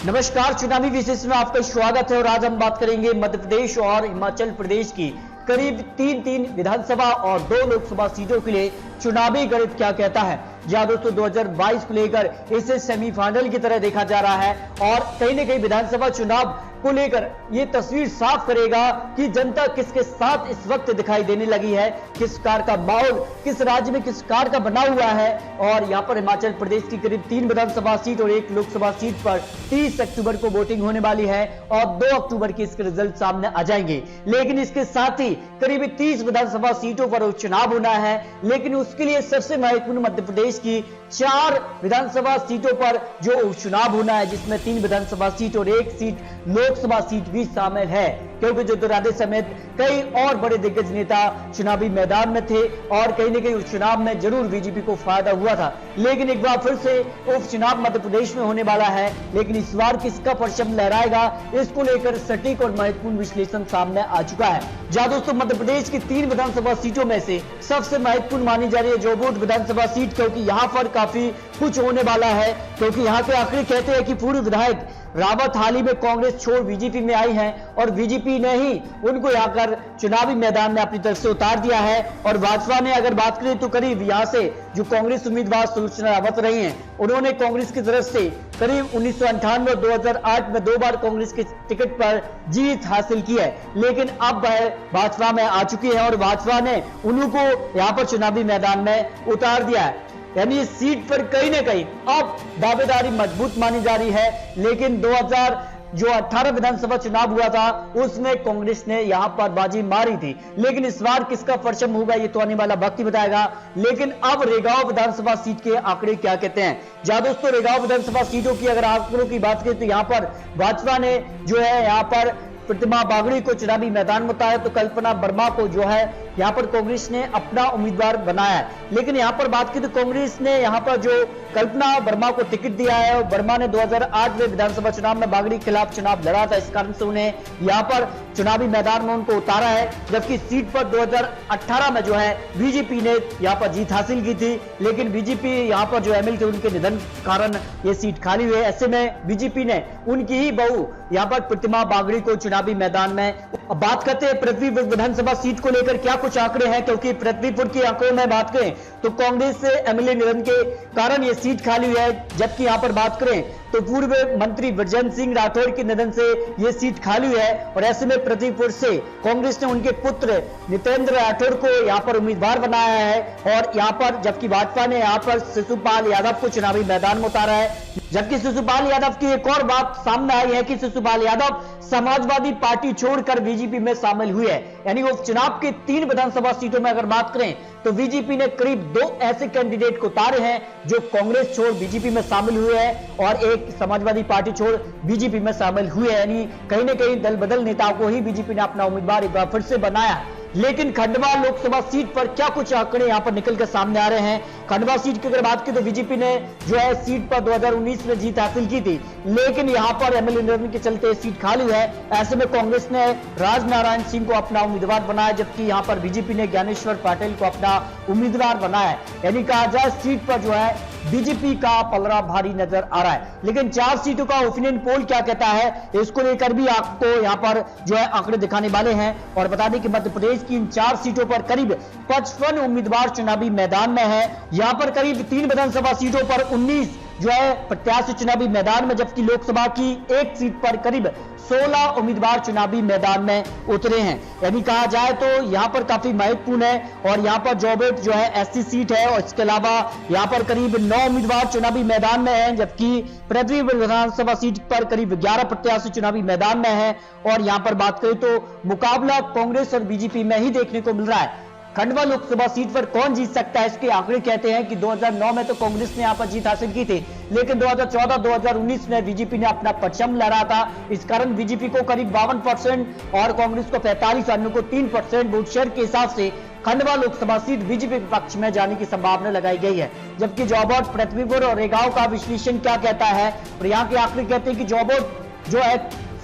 नमस्कार, चुनावी विशेष में आपका स्वागत है और आज हम बात करेंगे मध्य प्रदेश और हिमाचल प्रदेश की करीब तीन विधानसभा और 2 लोकसभा सीटों के लिए चुनावी गणित क्या कहता है। जहां दोस्तों 2022 को लेकर इसे सेमीफाइनल की तरह देखा जा रहा है और कहीं न कहीं विधानसभा चुनाव को लेकर ये तस्वीर साफ करेगा कि जनता किसके साथ इस वक्त दिखाई देने लगी है, किस कार का माहौल किस राज्य में किस कार का बना हुआ है। और यहाँ पर हिमाचल प्रदेश की करीब 3 विधानसभा सीट और 1 लोकसभा सीट पर 30 अक्टूबर को वोटिंग होने वाली है और 2 अक्टूबर के इसके रिजल्ट सामने आ जाएंगे। लेकिन इसके साथ ही करीब 30 विधानसभा सीटों पर उपचुनाव होना है, लेकिन उसके लिए सबसे महत्वपूर्ण मध्य प्रदेश की 4 विधानसभा सीटों पर जो उपचुनाव होना है, जिसमें 3 विधानसभा सीट और 1 सीट लोकसभा सीट भी शामिल है, क्योंकि ज्योतिरादित्य समेत कई और बड़े दिग्गज नेता चुनावी मैदान में थे और कहीं न कहीं उस चुनाव में जरूर बीजेपी को फायदा हुआ था। लेकिन एक बार फिर से उपचुनाव मध्य प्रदेश में होने वाला है, लेकिन इस बार किसका परचम लहराएगा, इसको लेकर सटीक और महत्वपूर्ण विश्लेषण सामने आ चुका है। जहां दोस्तों मध्य प्रदेश की 3 विधानसभा सीटों में से सबसे महत्वपूर्ण मानी जा रही है जोबोट विधानसभा सीट, क्योंकि यहाँ पर काफी कुछ होने वाला है। क्योंकि यहाँ के आंकड़े कहते हैं कि पूर्व विधायक रावत हाल ही में कांग्रेस छोड़ बीजेपी में आई है और बीजेपी ने ही उनको यहाँ कर चुनावी मैदान में अपनी तरफ से उतार दिया है। और भाजपा ने अगर बात करें तो करीब यहाँ से जो कांग्रेस उम्मीदवार सुलोचना रावत रही हैं, उन्होंने कांग्रेस की तरफ से करीब 1998 और 2008 में 2 बार कांग्रेस के टिकट पर जीत हासिल की है, लेकिन अब वह भाजपा में आ चुकी है और भाजपा ने उनको यहाँ पर चुनावी मैदान में उतार दिया है। यानी इस सीट पर कहीं ना कहीं अब दावेदारी मजबूत मानी जा रही है। लेकिन 2018 विधानसभा चुनाव हुआ था, उसमें कांग्रेस ने यहां पर बाजी मारी थी, लेकिन इस बार किसका परचम होगा ये तो आने वाला वक्त ही बताएगा। लेकिन अब रेगांव विधानसभा सीट के आंकड़े क्या कहते हैं। जहां दोस्तों रेगांव विधानसभा सीटों की अगर आंकड़ों की बात करें तो यहां पर भाजपा ने जो है यहाँ पर प्रतिमा बागड़ी को चुनावी मैदान में उतारा, तो कल्पना वर्मा को जो है यहाँ पर कांग्रेस ने अपना उम्मीदवार बनाया है। लेकिन यहाँ पर बात की तो कांग्रेस ने यहाँ पर जो कल्पना वर्मा को टिकट दिया है, और वर्मा ने 2008 में विधानसभा चुनाव में बागड़ी के खिलाफ चुनाव लड़ा था, इस कारण से उन्हें यहाँ पर चुनावी मैदान में उनको उतारा है। जबकि सीट पर 2018 में जो है बीजेपी ने यहाँ पर जीत हासिल की थी, लेकिन बीजेपी यहाँ पर जो एमएल थे उनके निधन कारण ये सीट खाली हुई है। ऐसे में बीजेपी ने उनकी ही बहू यहाँ पर प्रतिमा बागड़ी को चुनावी मैदान में। अब बात करते हैं पृथ्वीपुर विधानसभा सीट को लेकर क्या कुछ आंकड़े हैं, क्योंकि पृथ्वीपुर के आंकड़ों में बात करें तो कांग्रेस से एमएलए निधन के कारण यह सीट खाली हुई है। जबकि यहां पर बात करें तो पूर्व मंत्री बृजेंद्र सिंह राठौर के निधन से यह सीट खाली हुई है और ऐसे में पृथ्वीपुर से कांग्रेस ने उनके पुत्र नितेंद्र राठौर को यहां पर उम्मीदवार बनाया है। और यहां पर जबकि भाजपा ने यहां पर शिशुपाल यादव को चुनावी मैदान में उतारा है। जबकि शिशुपाल यादव की एक और बात सामने आई है कि शिशुपाल यादव समाजवादी पार्टी छोड़कर बीजेपी में शामिल हुए हैं। यानी उपचुनाव के 3 विधानसभा सीटों में अगर बात करें तो बीजेपी ने करीब 2 ऐसे कैंडिडेट को उतारे हैं जो कांग्रेस छोड़ बीजेपी में शामिल हुए हैं और एक समाजवादी पार्टी छोड़ बीजेपी में शामिल हुए हैं। यानी कहीं ना कहीं दल बदल नेताओं को ही बीजेपी ने अपना उम्मीदवार एक बार फिर से बनाया। लेकिन खंडवा लोकसभा सीट पर क्या कुछ आंकड़े यहां पर निकल कर सामने आ रहे हैं। खंडवा सीट की अगर बात करें तो बीजेपी ने जो है सीट पर 2019 में जीत हासिल की थी, लेकिन यहां पर एमएलए निधन के चलते सीट खाली है। ऐसे में कांग्रेस ने राजनारायण सिंह को अपना उम्मीदवार बनाया, जबकि यहां पर बीजेपी ने ज्ञानेश्वर पाटिल को अपना उम्मीदवार बनाया है। यानी कहा जाए सीट पर जो है बीजेपी का पलड़ा भारी नजर आ रहा है। लेकिन 4 सीटों का ओपिनियन पोल क्या कहता है, इसको लेकर भी आपको यहां पर जो है आंकड़े दिखाने वाले हैं। और बता दें कि मध्य प्रदेश की इन 4 सीटों पर करीब 55 उम्मीदवार चुनावी मैदान में है। यहां पर करीब 3 विधानसभा सीटों पर 19 जो है प्रत्याशी चुनावी मैदान में, जबकि लोकसभा की 1 सीट पर करीब 16 उम्मीदवार चुनावी मैदान में उतरे हैं। यानी कहा जाए तो यहां पर काफी महत्वपूर्ण है। और यहां पर जोबेट जो है एससी सीट है और इसके अलावा यहां पर करीब 9 उम्मीदवार चुनावी मैदान में हैं, जबकि पृथ्वीपुर विधानसभा सीट पर करीब 11 प्रत्याशी चुनावी मैदान में हैं। और यहां पर बात करें तो मुकाबला कांग्रेस और बीजेपी में ही देखने को मिल रहा है। खंडवा लोकसभा सीट पर कौन जीत सकता है, इसके आंकड़े कहते हैं कि 2009 में तो कांग्रेस ने यहां पर जीत हासिल की थी, लेकिन 2014-2019 में बीजेपी ने अपना परचम लहराया था। इस कारण बीजेपी को करीब 52% और कांग्रेस को 45, अन्य को 3% वोट शेयर के हिसाब से खंडवा लोकसभा सीट बीजेपी के पक्ष में जाने की संभावना लगाई गई है। जबकि जोबोट, पृथ्वीपुर और रेगांव का विश्लेषण क्या कहता है, और यहाँ के आंकड़े कहते हैं कि जोबोट जो है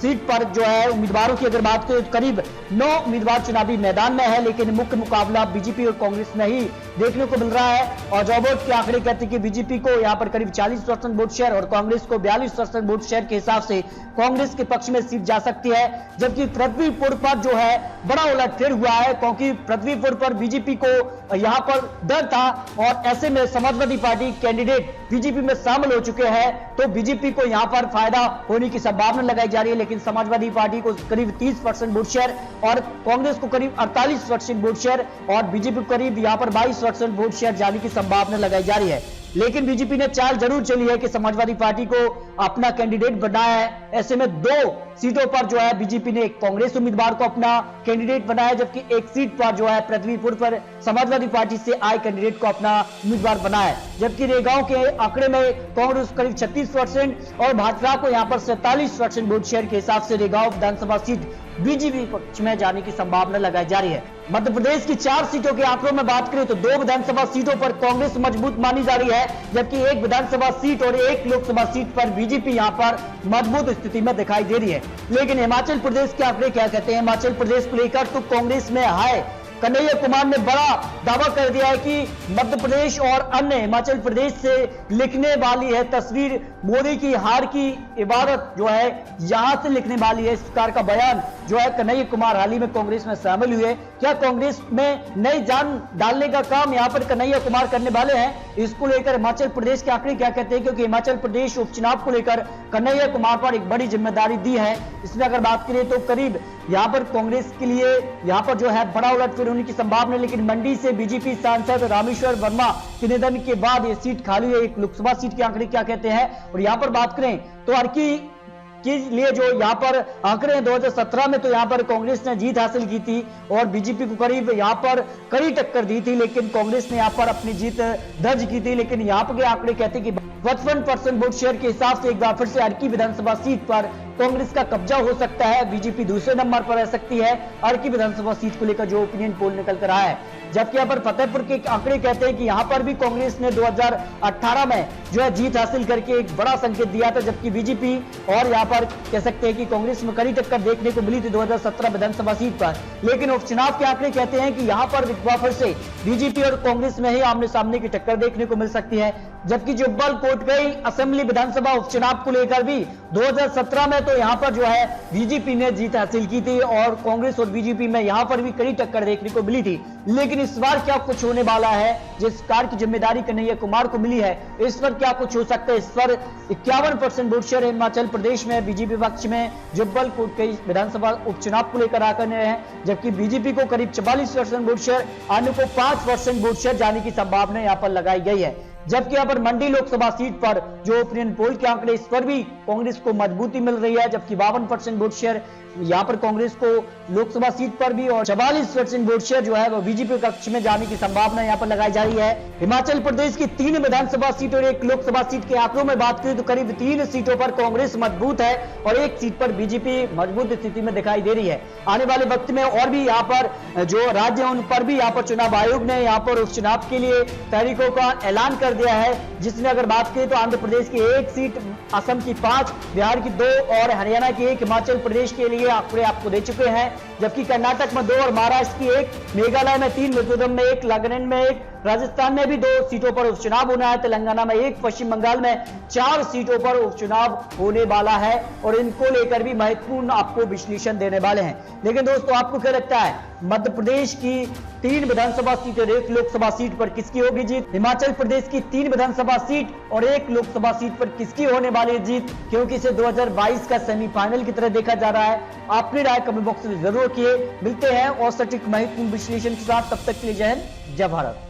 सीट पर जो है उम्मीदवारों की अगर बात करें तो करीब 9 उम्मीदवार चुनावी मैदान में है, लेकिन मुख्य मुकाबला बीजेपी और कांग्रेस में ही देखने को मिल रहा है। और जॉब वोट के आंकड़े कहते हैं कि बीजेपी को यहां पर करीब 40% वोट शेयर और कांग्रेस को 42% वोट शेयर के हिसाब से कांग्रेस के पक्ष में सीट जा सकती है। जबकि पृथ्वीपुर पर जो है बड़ा उलटफेर हुआ है, क्योंकि पृथ्वीपुर पर बीजेपी को यहां पर डर था और ऐसे में समाजवादी पार्टी कैंडिडेट बीजेपी में शामिल हो चुके हैं, तो बीजेपी को यहां पर फायदा होने की संभावना लगाई जा रही है। लेकिन समाजवादी पार्टी को करीब 30% वोट शेयर और कांग्रेस को करीब 48% वोट शेयर और बीजेपी को करीब यहां पर 22% वोट शेयर जाने की संभावना लगाई जा रही है। लेकिन बीजेपी ने चाल जरूर चली है कि समाजवादी पार्टी को अपना कैंडिडेट बनाया है। ऐसे में 2 सीटों पर जो है बीजेपी ने एक कांग्रेस उम्मीदवार को अपना कैंडिडेट बनाया, जबकि एक सीट पर जो है पृथ्वीपुर पर समाजवादी पार्टी से आए कैंडिडेट को अपना उम्मीदवार बनाया है। जबकि रेगांव के आंकड़े में कांग्रेस करीब 36% और भाजपा को यहां पर 47% वोट शेयर के हिसाब से रेगांव विधानसभा सीट बीजेपी पक्ष में जाने की संभावना लगाई जा रही है। मध्य प्रदेश की 4 सीटों के आंकड़ों में बात करें तो 2 विधानसभा सीटों पर कांग्रेस मजबूत मानी जा रही है, जबकि 1 विधानसभा सीट और 1 लोकसभा सीट पर बीजेपी यहां पर मजबूत स्थिति में दिखाई दे रही है। लेकिन हिमाचल प्रदेश के आंकड़े क्या कहते हैं? हिमाचल प्रदेश को लेकर तो कांग्रेस में हाय कन्हैया कुमार ने बड़ा दावा कर दिया है कि मध्य प्रदेश और अन्य हिमाचल प्रदेश से लिखने वाली है तस्वीर मोदी की हार की इबारत जो है यहां से लिखने वाली है। इस प्रकार का बयान जो है कन्हैया कुमार हाल ही में कांग्रेस में शामिल हुए। क्या कांग्रेस में नई जान डालने का काम यहां पर कन्हैया कुमार करने वाले हैं? इसको लेकर हिमाचल प्रदेश के आंकड़े क्या कहते हैं? क्योंकि हिमाचल प्रदेश उपचुनाव को लेकर कन्हैया कुमार पर एक बड़ी जिम्मेदारी दी है। इसमें अगर बात करें तो करीब यहां पर कांग्रेस के लिए यहां पर जो है बड़ा उलटफेर होने की संभावना, लेकिन मंडी से बीजेपी सांसद रामेश्वर वर्मा के निधन के बाद यह सीट खाली है। एक लोकसभा सीट के आंकड़े क्या कहते हैं? और यहां पर बात करें तो अर्की के लिए जो यहां पर आंकड़े हैं 2017 में तो यहां पर कांग्रेस ने जीत हासिल की थी और बीजेपी को करीब यहां पर कड़ी टक्कर दी थी, लेकिन कांग्रेस ने यहां पर अपनी जीत दर्ज की थी। लेकिन यहां पर के आंकड़े कहते हैं कि 55% वोट शेयर के हिसाब से एक बार फिर से अर्की विधानसभा सीट पर कांग्रेस का कब्जा हो सकता है। बीजेपी दूसरे नंबर पर रह सकती है अर्की विधानसभा सीट को लेकर जो ओपिनियन पोल निकल कर आया है। जबकि यहां पर फतेहपुर के आंकड़े कहते हैं कि यहां पर भी कांग्रेस ने 2018 में जो है जीत हासिल करके एक बड़ा संकेत दिया था, जबकि बीजेपी और यहां पर कह सकते हैं कि कांग्रेस में कड़ी टक्कर देखने को मिली थी 2017 विधानसभा सीट पर। लेकिन उपचुनाव के आंकड़े कहते हैं कि यहां पर एक बार फिर से बीजेपी और कांग्रेस में ही आमने सामने की टक्कर देखने को मिल सकती है। जबकि जुब्बल कोटकई असेंबली विधानसभा उपचुनाव को लेकर भी 2017 में तो यहां पर जो है बीजेपी ने जीत हासिल की थी और कांग्रेस और बीजेपी में यहां पर भी कड़ी टक्कर देखने को मिली थी। लेकिन इस बार क्या कुछ होने वाला है? जिस कार की जिम्मेदारी कन्हैया कुमार को मिली है, इस पर क्या कुछ हो सकता है? इस पर 51% वोट शेयर हिमाचल प्रदेश में बीजेपी पक्ष में जुब्बल कोटकई विधानसभा उपचुनाव को लेकर आकर हैं, जबकि बीजेपी को करीब 44% वोट शेयर, अन्य को 5% वोट शेयर जाने की संभावना यहां पर लगाई गई है। जबकि यहां पर मंडी लोकसभा सीट पर जो ओपिनियन पोल के आंकड़े इस पर भी कांग्रेस को मजबूती मिल रही है, जबकि 52% वोट शेयर यहां पर कांग्रेस को लोकसभा सीट पर भी और 44% वोट शेयर जो है वो बीजेपी कक्ष में जाने की संभावना यहां पर लगाई जा रही है। हिमाचल प्रदेश की 3 विधानसभा सीट और 1 लोकसभा सीट के आंकड़ों में बात करें तो करीब 3 सीटों पर कांग्रेस मजबूत है और 1 सीट पर बीजेपी मजबूत स्थिति में दिखाई दे रही है। आने वाले वक्त में और भी यहाँ पर जो राज्य है उन पर भी यहाँ पर चुनाव आयोग ने यहाँ पर उपचुनाव के लिए तारीखों का ऐलान कर दिया है, जिसमें अगर बात करें तो आंध्र प्रदेश की 1 सीट, असम की 5, बिहार की 2 और हरियाणा की 1 हिमाचल प्रदेश के लिए आंकड़े आपको दे चुके हैं। जबकि कर्नाटक में 2 और महाराष्ट्र की 1, मेघालय में 3, मिजोरम में 1, नागालैंड में 1, राजस्थान में भी 2 सीटों पर उपचुनाव होना है, तेलंगाना में 1, पश्चिम बंगाल में 4 सीटों पर उपचुनाव होने वाला है और इनको लेकर भी महत्वपूर्ण आपको विश्लेषण देने वाले हैं। लेकिन दोस्तों आपको क्या लगता है, मध्य प्रदेश की 3 विधानसभा सीट और 1 लोकसभा सीट पर किसकी होगी जीत? हिमाचल प्रदेश की 3 विधानसभा सीट और 1 लोकसभा सीट पर किसकी होने वाली है जीत? क्योंकि इसे 2022 का सेमीफाइनल की तरह देखा जा रहा है। अपनी राय कमेंट बॉक्स में जरूर किए। मिलते हैं और सटीक महत्वपूर्ण विश्लेषण के साथ, तब तक के लिए जय हिंद, जय भारत।